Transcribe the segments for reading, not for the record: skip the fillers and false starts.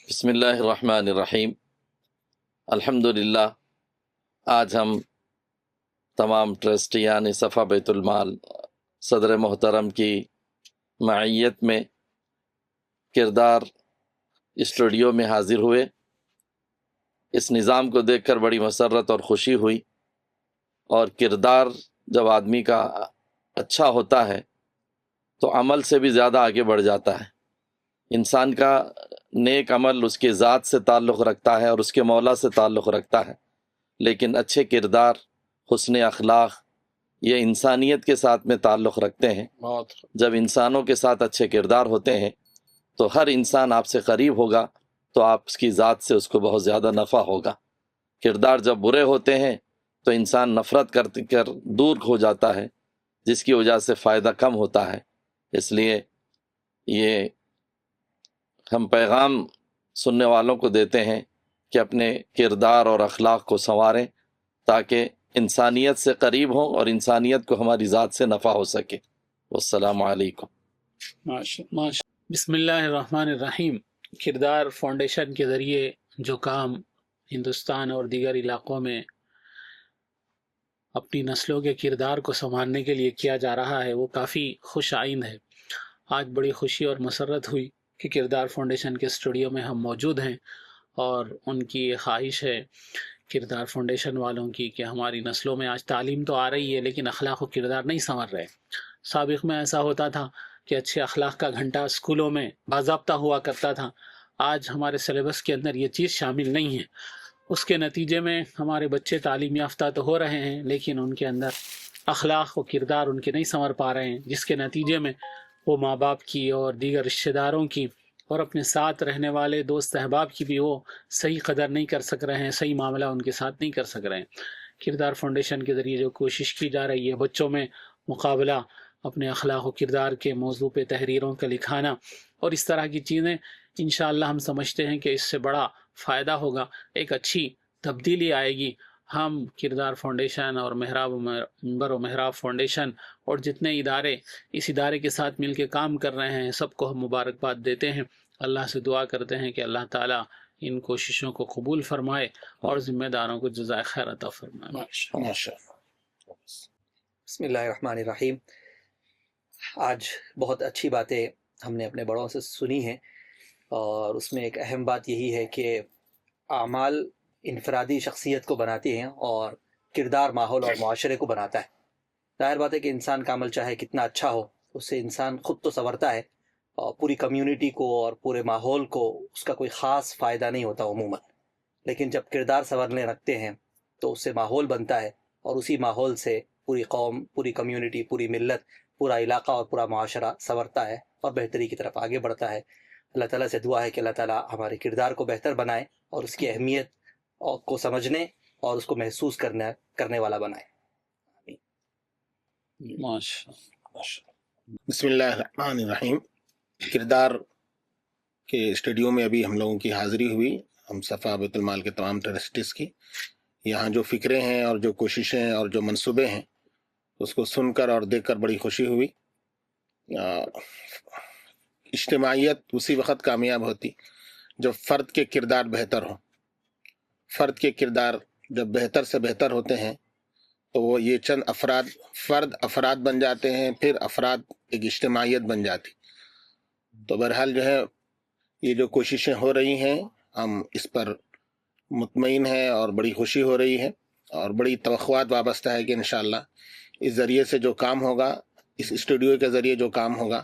بسم اللہ الرحمن الرحیم۔ الحمدللہ، آج ہم تمام ٹرسٹیان صفا بیت المال صدر محترم کی معیت میں کردار اسٹوڈیو میں حاضر ہوئے۔ اس نظام کو دیکھ کر بڑی مسرت اور خوشی ہوئی، اور کردار جب آدمی کا اچھا ہوتا ہے تو عمل سے بھی زیادہ آگے بڑھ جاتا ہے۔ انسان کا نیک عمل اس کے ذات سے تعلق رکھتا ہے اور اس کے مولا سے تعلق رکھتا ہے، لیکن اچھے کردار، حسن اخلاق یہ انسانیت کے ساتھ میں تعلق رکھتے ہیں۔ جب انسانوں کے ساتھ اچھے کردار ہوتے ہیں تو ہر انسان آپ سے قریب ہوگا تو آپ اس کی ذات سے اس کو بہت زیادہ نفع ہوگا۔ کردار جب برے ہوتے ہیں تو انسان نفرت کر دور ہو جاتا ہے، جس کی وجہ سے فائدہ کم ہوتا ہے۔ اس لیے یہ ہم پیغام سننے والوں کو دیتے ہیں کہ اپنے کردار اور اخلاق کو سنواریں تاکہ انسانیت سے قریب ہوں اور انسانیت کو ہماری ذات سے نفع ہو سکے۔ والسلام علیکم۔ بسم اللہ الرحمن الرحیم۔ کردار فاؤنڈیشن کے ذریعے جو کام ہندوستان اور دیگر علاقوں میں اپنی نسلوں کے کردار کو سنوارنے کے لیے کیا جا رہا ہے وہ کافی خوش آئند ہے۔ آج بڑی خوشی اور مسرت ہوئی کہ کردار فاؤنڈیشن کے اسٹوڈیو میں ہم موجود ہیں، اور ان کی یہ خواہش ہے کردار فاؤنڈیشن والوں کی کہ ہماری نسلوں میں آج تعلیم تو آ رہی ہے لیکن اخلاق و کردار نہیں سنور رہے۔ سابق میں ایسا ہوتا تھا کہ اچھے اخلاق کا گھنٹہ اسکولوں میں باضابطہ ہوا کرتا تھا، آج ہمارے سلیبس کے اندر یہ چیز شامل نہیں ہے۔ اس کے نتیجے میں ہمارے بچے تعلیم یافتہ تو ہو رہے ہیں لیکن ان کے اندر اخلاق و کردار ان کے نہیں سنور پا رہے ہیں، جس کے نتیجے میں وہ ماں باپ کی اور دیگر رشتہ داروں کی اور اپنے ساتھ رہنے والے دوست احباب کی بھی وہ صحیح قدر نہیں کر سک رہے ہیں، صحیح معاملہ ان کے ساتھ نہیں کر سک رہے ہیں۔ کردار فاؤنڈیشن کے ذریعے جو کوشش کی جا رہی ہے بچوں میں مقابلہ، اپنے اخلاق و کردار کے موضوع پہ تحریروں کا لکھانا اور اس طرح کی چیزیں، انشاءاللہ ہم سمجھتے ہیں کہ اس سے بڑا فائدہ ہوگا، ایک اچھی تبدیلی آئے گی۔ ہم کردار فاؤنڈیشن اور منبر و محراب فاؤنڈیشن اور جتنے ادارے اس ادارے کے ساتھ مل کے کام کر رہے ہیں سب کو ہم مبارکباد دیتے ہیں۔ اللہ سے دعا کرتے ہیں کہ اللہ تعالیٰ ان کوششوں کو قبول فرمائے اور ذمہ داروں کو جزائے خیر عطا فرمائے۔ بسم اللہ الرحمن الرحیم۔ آج بہت اچھی باتیں ہم نے اپنے بڑوں سے سنی ہیں، اور اس میں ایک اہم بات یہی ہے کہ اعمال انفرادی شخصیت کو بناتی ہیں اور کردار ماحول اور معاشرے کو بناتا ہے۔ ظاہر بات ہے کہ انسان کا عمل چاہے کتنا اچھا ہو، اس سے انسان خود تو سنورتا ہے اور پوری کمیونٹی کو اور پورے ماحول کو اس کا کوئی خاص فائدہ نہیں ہوتا عموماً، لیکن جب کردار سنورنے رکھتے ہیں تو اس سے ماحول بنتا ہے، اور اسی ماحول سے پوری قوم، پوری کمیونٹی، پوری ملت، پورا علاقہ اور پورا معاشرہ سنورتا ہے اور بہتری کی طرف آگے بڑھتا ہے۔ اللہ تعالیٰ سے دعا ہے کہ اللہ تعالیٰ ہمارے کردار کو بہتر بنائے اور اس کی اہمیت کو سمجھنے اور اس کو محسوس کرنے والا بنائے۔ بسم اللہ الرحمن الرحیم۔ کردار کے اسٹوڈیو میں ابھی ہم لوگوں کی حاضری ہوئی، ہم صفا بیت المال کے تمام ٹرسٹیز کی۔ یہاں جو فکریں ہیں اور جو کوششیں ہیں اور جو منصوبے ہیں اس کو سن کر اور دیکھ کر بڑی خوشی ہوئی۔ اجتماعیت اسی وقت کامیاب ہوتی جب فرد کے کردار بہتر ہوں۔ فرد کے کردار جب بہتر سے بہتر ہوتے ہیں تو وہ یہ چند افراد بن جاتے ہیں، پھر افراد ایک اجتماعیت بن جاتی۔ تو بہرحال جو ہے یہ جو کوششیں ہو رہی ہیں ہم اس پر مطمئن ہیں اور بڑی خوشی ہو رہی ہے، اور بڑی توقعات وابستہ ہے کہ انشاءاللہ اس ذریعے سے جو کام ہوگا، اس اسٹوڈیو کے ذریعے جو کام ہوگا،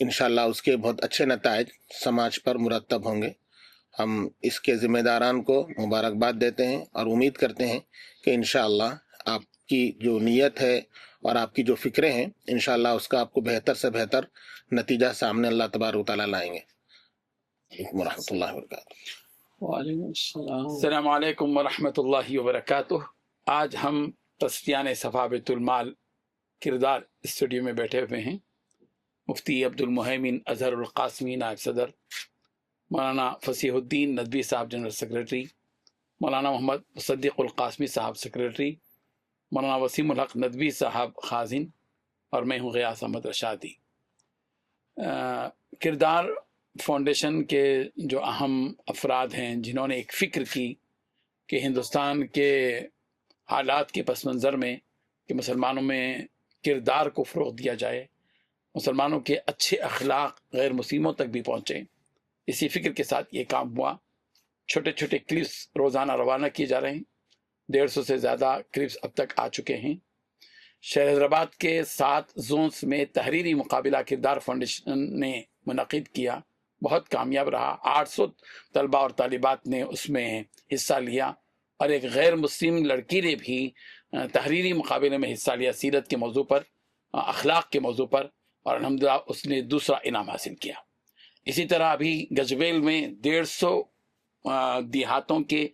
انشاءاللہ اس کے بہت اچھے نتائج سماج پر مرتب ہوں گے۔ ہم اس کے ذمہ داران کو مبارکباد دیتے ہیں اور امید کرتے ہیں کہ انشاءاللہ آپ کی جو نیت ہے اور آپ کی جو فکریں ہیں انشاءاللہ اس کا آپ کو بہتر سے بہتر نتیجہ سامنے اللہ تبارک و تعالیٰ لائیں گے۔ وعلیکم ورحمۃ اللہ وبرکاتہ۔ وعلیکم السلام۔ السلام علیکم ورحمۃ اللہ وبرکاتہ۔ آج ہم ٹرسٹیان صفا بیت المال کردار اسٹوڈیو میں بیٹھے ہوئے ہیں۔ مفتی عبد المہیمن اظہر القاسمی نائب صدر، مولانا فصیح الدین ندوی صاحب جنرل سیکریٹری، مولانا محمد مصدق القاسمی صاحب سیکریٹری، مولانا وسیم الحق ندوی صاحب خازن، اور میں ہوں غیاث احمد رشادی۔ کردار فاؤنڈیشن کے جو اہم افراد ہیں جنہوں نے ایک فکر کی کہ ہندوستان کے حالات کے پس منظر میں کہ مسلمانوں میں کردار کو فروغ دیا جائے، مسلمانوں کے اچھے اخلاق غیر مسلموں تک بھی پہنچے، اسی فکر کے ساتھ یہ کام ہوا۔ چھوٹے چھوٹے کلپس روزانہ روانہ کیے جا رہے ہیں، 150 سے زیادہ کلپس اب تک آ چکے ہیں۔ شہر حیدرآباد کے 7 زونس میں تحریری مقابلہ کردار فاؤنڈیشن نے منعقد کیا، بہت کامیاب رہا۔ 800 طلبہ اور طالبات نے اس میں حصہ لیا، اور ایک غیر مسلم لڑکی نے بھی تحریری مقابلے میں حصہ لیا سیرت کے موضوع پر، اخلاق کے موضوع پر، اور الحمدللہ اس نے دوسرا انعام حاصل کیا۔ اسی طرح ابھی گجویل میں 150 دیہاتوں کے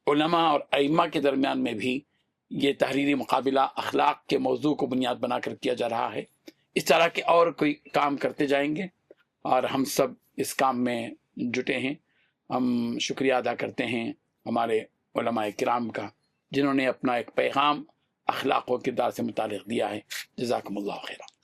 علماء اور ائمہ کے درمیان میں بھی یہ تحریری مقابلہ اخلاق کے موضوع کو بنیاد بنا کر کیا جا رہا ہے۔ اس طرح کے اور کوئی کام کرتے جائیں گے، اور ہم سب اس کام میں جٹے ہیں۔ ہم شکریہ ادا کرتے ہیں ہمارے علماء کرام کا، جنہوں نے اپنا ایک پیغام اخلاق و کردار سے متعلق دیا ہے۔ جزاکم اللہ خیرہ۔